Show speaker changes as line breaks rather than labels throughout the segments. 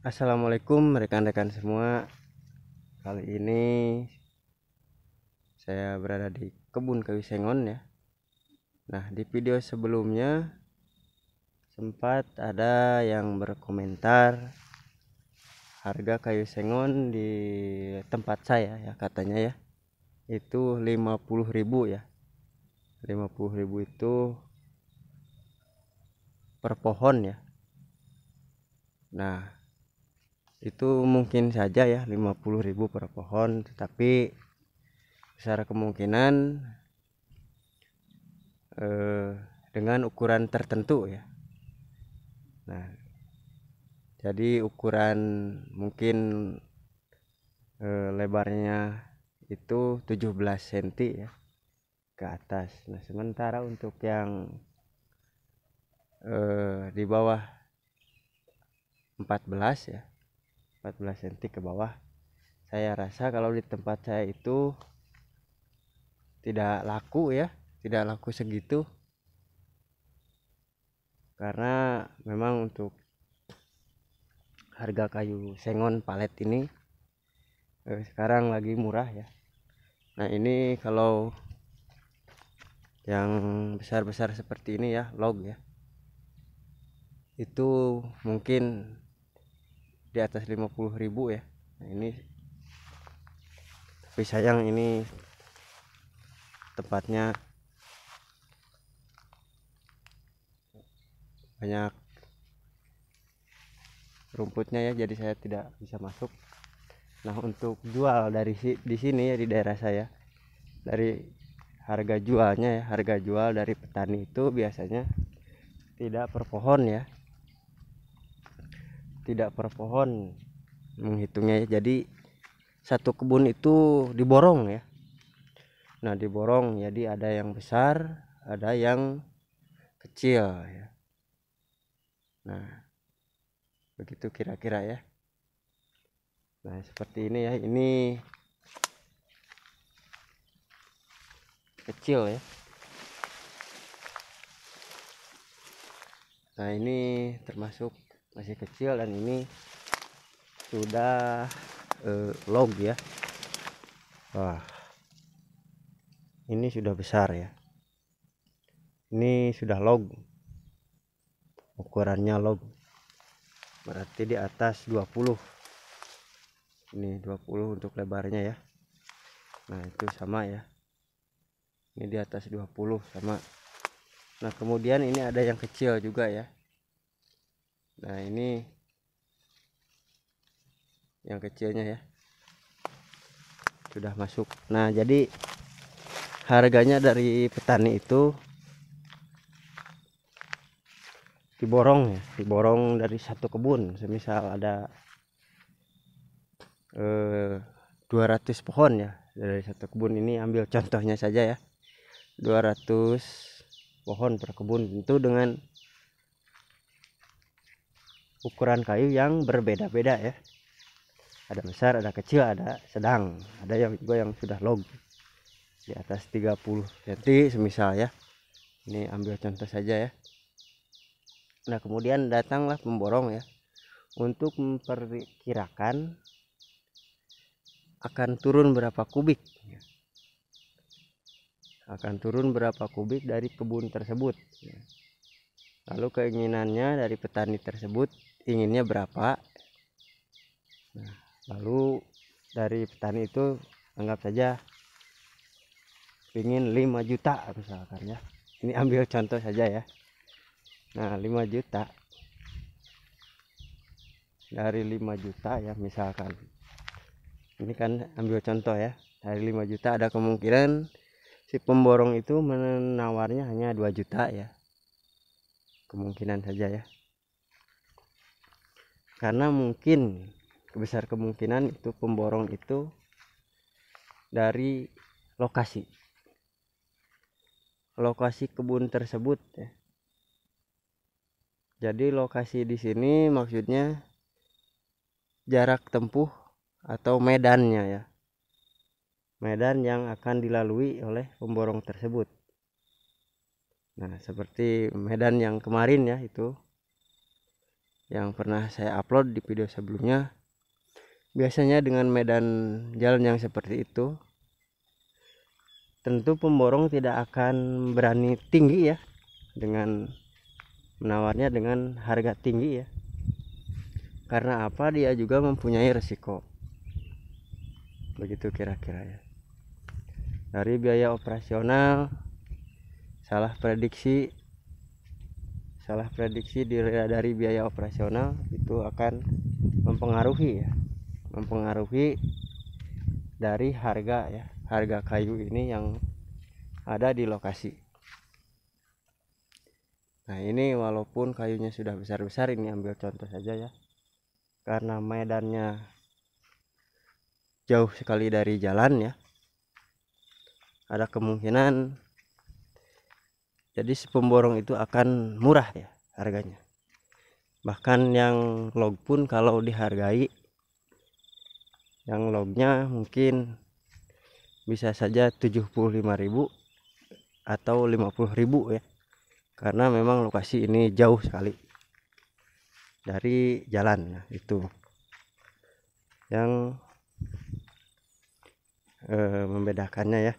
Assalamualaikum rekan-rekan semua. Kali ini saya berada di kebun kayu sengon ya. Nah, di video sebelumnya sempat ada yang berkomentar harga kayu sengon di tempat saya ya, katanya ya itu 50.000 ya. 50.000 itu per pohon ya. Nah, itu mungkin saja ya 50.000 per pohon, tetapi secara kemungkinan dengan ukuran tertentu ya. Nah, jadi ukuran mungkin lebarnya itu 17 cm ya ke atas. Nah, sementara untuk yang di bawah 14 ya, 14 cm ke bawah, saya rasa kalau di tempat saya itu tidak laku ya, tidak laku segitu, karena memang untuk harga kayu sengon palet ini sekarang lagi murah ya. Nah, ini kalau yang besar-besar seperti ini ya, log ya, itu mungkin di atas 50.000 ya. Nah, ini tapi sayang ini tempatnya banyak rumputnya ya, jadi saya tidak bisa masuk. Nah, untuk jual dari di sini ya, di daerah saya, dari harga jualnya ya, harga jual dari petani itu biasanya tidak per pohon ya, tidak per pohon menghitungnya ya. Jadi satu kebun itu diborong ya. Nah, diborong jadi ada yang besar, ada yang kecil ya. Nah, begitu kira-kira ya. Nah, seperti ini ya, ini kecil ya. Nah, ini termasuk masih kecil, dan ini sudah log ya. Wah, ini sudah besar ya. Ini sudah log, ukurannya log, berarti di atas 20. Ini 20 untuk lebarnya ya. Nah, itu sama ya, ini di atas 20 sama. Nah, kemudian ini ada yang kecil juga ya. Nah, ini yang kecilnya ya, sudah masuk. Nah, jadi harganya dari petani itu diborong ya, diborong dari satu kebun. Semisal ada 200 pohon ya dari satu kebun, ini ambil contohnya saja ya, 200 pohon per kebun, tentu dengan ukuran kayu yang berbeda-beda ya. Ada besar, ada kecil, ada sedang, ada yang juga yang sudah log di atas 30 cm semisal ya. Ini ambil contoh saja ya. Nah, kemudian datanglah pemborong ya untuk memperkirakan akan turun berapa kubik ya. Akan turun berapa kubik dari kebun tersebut ya. Lalu keinginannya dari petani tersebut inginnya berapa. Nah, lalu dari petani itu anggap saja ingin 5 juta misalkan ya. Ini ambil contoh saja ya. Nah, 5 juta, dari 5 juta ya misalkan. Ini kan ambil contoh ya. Dari 5 juta ada kemungkinan si pemborong itu menawarnya hanya 2 juta ya. Kemungkinan saja ya. Karena mungkin besar kemungkinan itu pemborong itu dari lokasi kebun tersebut ya. Jadi lokasi di sini maksudnya jarak tempuh atau medannya ya. Medan yang akan dilalui oleh pemborong tersebut. Nah, seperti medan yang kemarin ya, itu yang pernah saya upload di video sebelumnya, biasanya dengan medan jalan yang seperti itu, tentu pemborong tidak akan berani tinggi ya, dengan menawarnya dengan harga tinggi ya. Karena apa? Dia juga mempunyai resiko. Begitu kira-kira ya. Dari biaya operasional, salah prediksi dari biaya operasional itu akan mempengaruhi dari harga ya, harga kayu ini yang ada di lokasi. Nah ini walaupun kayunya sudah besar-besar, ini ambil contoh saja ya, karena medannya jauh sekali dari jalan ya, ada kemungkinan jadi si pemborong itu akan murah ya harganya. Bahkan yang log pun kalau dihargai, yang lognya mungkin bisa saja 75.000 atau 50.000 ya, karena memang lokasi ini jauh sekali dari jalan. Nah, itu yang membedakannya ya.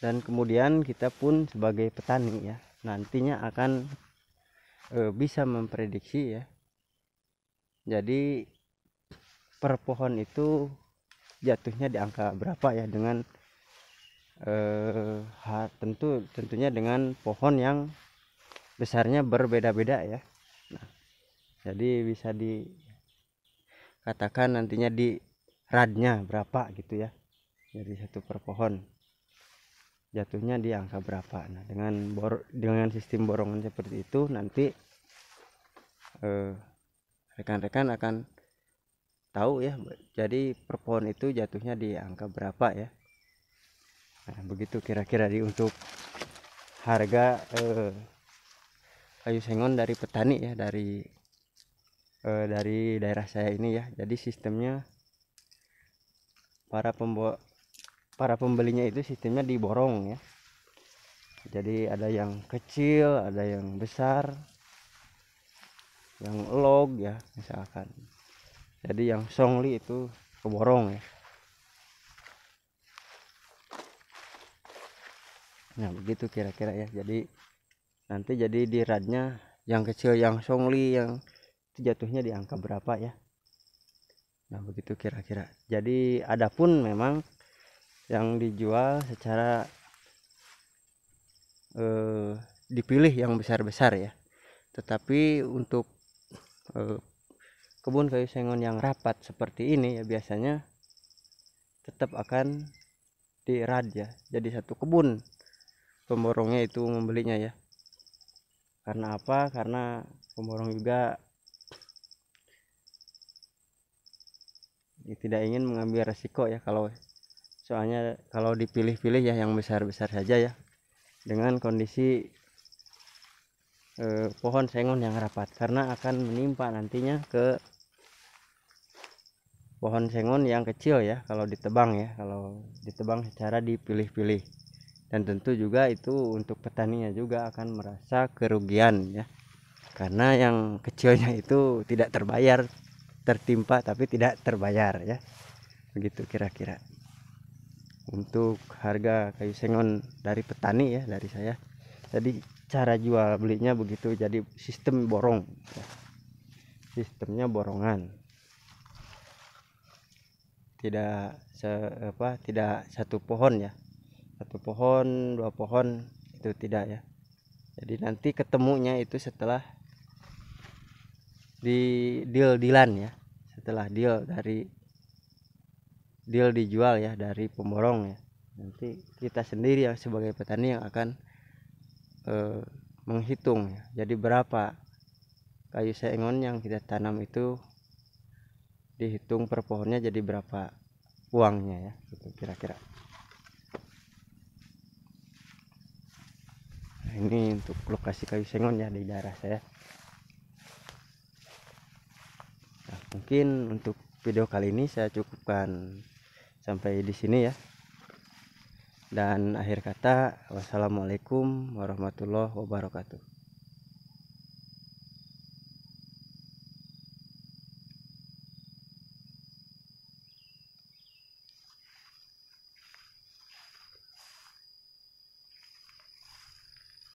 Dan kemudian kita pun sebagai petani ya, nantinya akan bisa memprediksi ya, jadi per pohon itu jatuhnya di angka berapa ya, dengan tentunya dengan pohon yang besarnya berbeda-beda ya. Nah, jadi bisa dikatakan nantinya di radnya berapa gitu ya, jadi satu per pohon jatuhnya di angka berapa. Nah dengan sistem borongan seperti itu, nanti rekan-rekan akan tahu ya, jadi per pohon itu jatuhnya di angka berapa ya. Nah begitu kira-kira untuk harga kayu sengon dari petani ya, dari daerah saya ini ya. Jadi sistemnya para pembelinya itu sistemnya diborong ya, jadi ada yang kecil, ada yang besar, yang log ya misalkan. Jadi yang songli itu keborong ya. Nah begitu kira-kira ya, jadi nanti jadi di radnya yang kecil, yang songli, yang itu jatuhnya di angka berapa ya. Nah begitu kira-kira. Jadi adapun memang yang dijual secara dipilih yang besar-besar ya, tetapi untuk kebun kayu sengon yang rapat seperti ini ya, biasanya tetap akan di rad ya, jadi satu kebun pemborongnya itu membelinya ya. Karena apa? Karena pemborong juga tidak ingin mengambil resiko ya, soalnya kalau dipilih-pilih ya yang besar-besar saja ya, dengan kondisi pohon sengon yang rapat, karena akan menimpa nantinya ke pohon sengon yang kecil ya kalau ditebang secara dipilih-pilih. Dan tentu juga itu untuk petaninya juga akan merasa kerugian ya, karena yang kecilnya itu tidak terbayar, tertimpa tapi tidak terbayar ya. Begitu kira-kira untuk harga kayu sengon dari petani ya, dari saya. Jadi cara jual belinya begitu, jadi sistem borong ya. Sistemnya borongan, tidak satu pohon ya, satu pohon, dua pohon, itu tidak ya. Jadi nanti ketemunya itu setelah di deal-dealan ya, setelah deal dijual ya dari pemborong ya. Nanti kita sendiri ya sebagai petani yang akan menghitung ya, jadi berapa kayu sengon yang kita tanam itu, dihitung per pohonnya jadi berapa uangnya ya, itu kira-kira. Nah, ini untuk lokasi kayu sengon ya di daerah saya. Nah, mungkin untuk video kali ini saya cukupkan sampai di sini ya. Dan akhir kata, wassalamualaikum warahmatullahi wabarakatuh.